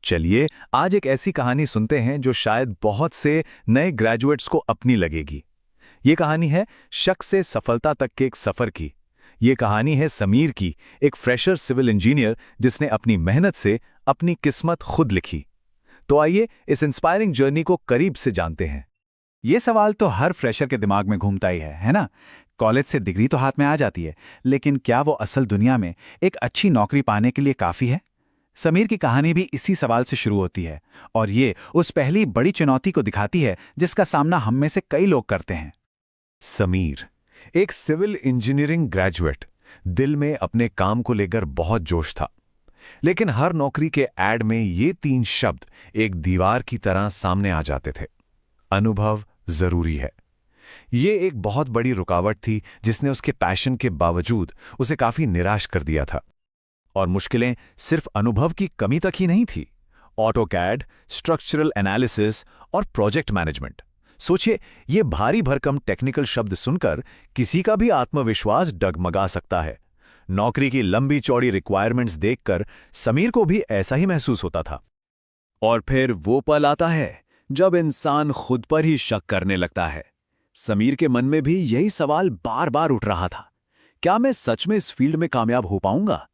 चलिए आज एक ऐसी कहानी सुनते हैं जो शायद बहुत से नए ग्रेजुएट्स को अपनी लगेगी। ये कहानी है शक से सफलता तक के एक सफर की। ये कहानी है समीर की, एक फ्रेशर सिविल इंजीनियर जिसने अपनी मेहनत से अपनी किस्मत खुद लिखी। तो आइए इस इंस्पायरिंग जर्नी को करीब से जानते हैं। ये सवाल तो हर फ्रेशर के दिमाग में घूमता ही है ना? कॉलेज से डिग्री तो हाथ में आ जाती है, लेकिन क्या वो असल दुनिया में एक अच्छी नौकरी पाने के लिए काफी है? समीर की कहानी भी इसी सवाल से शुरू होती है और ये उस पहली बड़ी चुनौती को दिखाती है जिसका सामना हम में से कई लोग करते हैं। समीर एक सिविल इंजीनियरिंग ग्रेजुएट, दिल में अपने काम को लेकर बहुत जोश था। लेकिन हर नौकरी के ऐड में ये 3 शब्द एक दीवार की तरह सामने आ जाते थे। अनुभव जरूरी है। ये एक बहुत बड़ी रुकावट थी जिसने उसके पैशन के बावजूद उसे काफी निराश कर दिया था। और मुश्किलें सिर्फ अनुभव की कमी तक ही नहीं थी। ऑटोकैड, स्ट्रक्चरल एनालिसिस और प्रोजेक्ट मैनेजमेंट। सोचिए, ये भारी भरकम टेक्निकल शब्द सुनकर किसी का भी आत्मविश्वास डगमगा सकता है। नौकरी की लंबी चौड़ी रिक्वायरमेंट्स देखकर समीर को भी ऐसा ही महसूस होता था। और फिर वो पल आता है जब इंसान खुद पर ही शक करने लगता है। समीर के मन में भी यही सवाल बार बार उठ रहा था, क्या मैं सच में इस फील्ड में कामयाब हो पाऊंगा?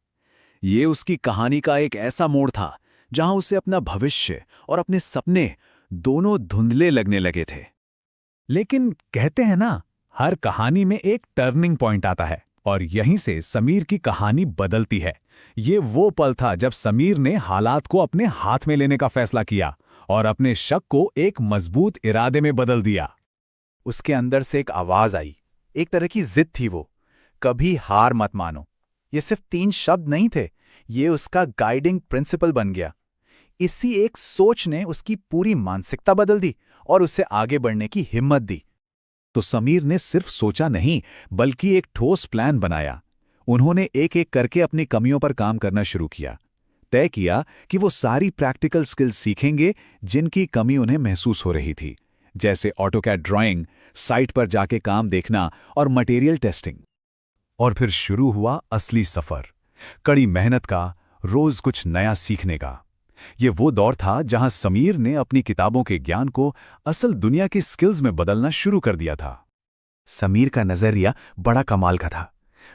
ये उसकी कहानी का एक ऐसा मोड़ था जहां उसे अपना भविष्य और अपने सपने दोनों धुंधले लगने लगे थे। लेकिन कहते हैं ना, हर कहानी में एक टर्निंग पॉइंट आता है और यहीं से समीर की कहानी बदलती है। ये वो पल था जब समीर ने हालात को अपने हाथ में लेने का फैसला किया और अपने शक को एक मजबूत इरादे में बदल दिया। उसके अंदर से एक आवाज आई, एक तरह की जिद थी वो, कभी हार मत मानो। ये सिर्फ 3 शब्द नहीं थे, ये उसका गाइडिंग प्रिंसिपल बन गया। इसी एक सोच ने उसकी पूरी मानसिकता बदल दी और उसे आगे बढ़ने की हिम्मत दी। तो समीर ने सिर्फ सोचा नहीं, बल्कि एक ठोस प्लान बनाया। उन्होंने एक एक करके अपनी कमियों पर काम करना शुरू किया। तय किया कि वो सारी प्रैक्टिकल स्किल्स सीखेंगे जिनकी कमी उन्हें महसूस हो रही थी, जैसे ऑटोकैड ड्राइंग, साइट पर जाके काम देखना और मटेरियल टेस्टिंग। और फिर शुरू हुआ असली सफर, कड़ी मेहनत का, रोज कुछ नया सीखने का। ये वो दौर था जहां समीर ने अपनी किताबों के ज्ञान को असल दुनिया की स्किल्स में बदलना शुरू कर दिया था। समीर का नजरिया बड़ा कमाल का था।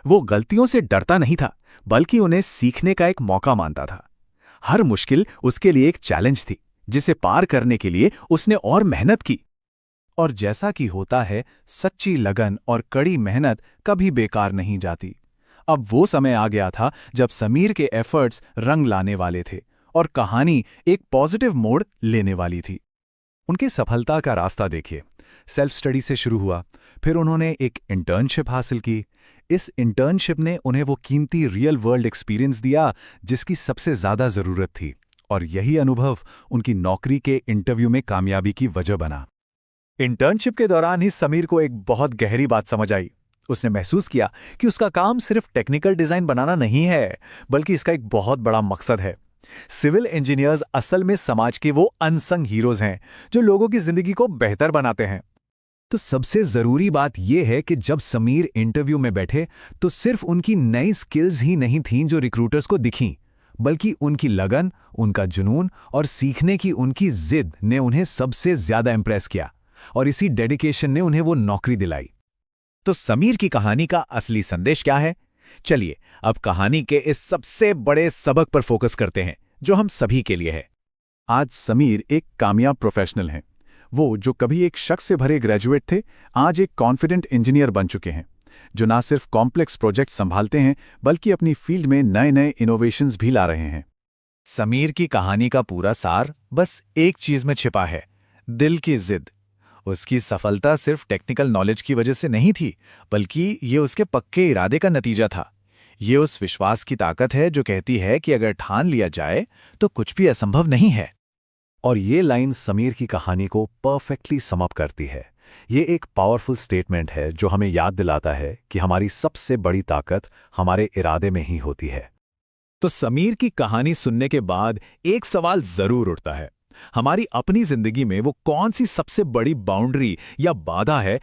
वो गलतियों से डरता नहीं था, बल्कि उन्हें सीखने का एक मौका मानता था। हर मुश्किल उसके लिए एक चैलेंज थी, जिसे पार करने के लिए उसने और मेहनत की। और जैसा कि होता है, सच्ची लगन और कड़ी मेहनत कभी बेकार नहीं जाती। अब वो समय आ गया था जब समीर के एफर्ट्स रंग लाने वाले थे और कहानी एक पॉजिटिव मोड़ लेने वाली थी। उनकी सफलता का रास्ता देखिए। सेल्फ स्टडी से शुरू हुआ, फिर उन्होंने एक इंटर्नशिप हासिल की। इस इंटर्नशिप ने उन्हें वो कीमती रियल वर्ल्ड एक्सपीरियंस दिया जिसकी सबसे ज्यादा जरूरत थी, और यही अनुभव उनकी नौकरी के इंटरव्यू में कामयाबी की वजह बना। इंटर्नशिप के दौरान ही समीर को एक बहुत गहरी बात समझ आई। उसने महसूस किया कि उसका काम सिर्फ टेक्निकल डिजाइन बनाना नहीं है, बल्कि इसका एक बहुत बड़ा मकसद है। सिविल इंजीनियर्स असल में समाज के वो अनसंग हीरोज हैं जो लोगों की जिंदगी को बेहतर बनाते हैं। तो सबसे जरूरी बात यह है कि जब समीर इंटरव्यू में बैठे तो सिर्फ उनकी नई स्किल्स ही नहीं थीं जो रिक्रूटर्स को दिखीं, बल्कि उनकी लगन, उनका जुनून और सीखने की उनकी जिद ने उन्हें सबसे ज्यादा इंप्रेस किया, और इसी डेडिकेशन ने उन्हें वो नौकरी दिलाई। तो समीर की कहानी का असली संदेश क्या है? चलिए अब कहानी के इस सबसे बड़े सबक पर फोकस करते हैं जो हम सभी के लिए है। आज समीर एक कामयाब प्रोफेशनल हैं। वो जो कभी एक शक से भरे ग्रेजुएट थे, आज एक कॉन्फिडेंट इंजीनियर बन चुके हैं, जो ना सिर्फ कॉम्प्लेक्स प्रोजेक्ट संभालते हैं बल्कि अपनी फील्ड में नए नए इनोवेशंस भी ला रहे हैं। समीर की कहानी का पूरा सार बस एक चीज में छिपा है, दिल की जिद। उसकी सफलता सिर्फ टेक्निकल नॉलेज की वजह से नहीं थी, बल्कि ये उसके पक्के इरादे का नतीजा था। ये उस विश्वास की ताकत है जो कहती है कि अगर ठान लिया जाए तो कुछ भी असंभव नहीं है। और ये लाइन समीर की कहानी को परफेक्टली सम अप करती है। ये एक पावरफुल स्टेटमेंट है जो हमें याद दिलाता है कि हमारी सबसे बड़ी ताकत हमारे इरादे में ही होती है। तो समीर की कहानी सुनने के बाद एक सवाल जरूर उठता है, हमारी अपनी जिंदगी में वो कौन सी सबसे बड़ी बाउंड्री या बाधा है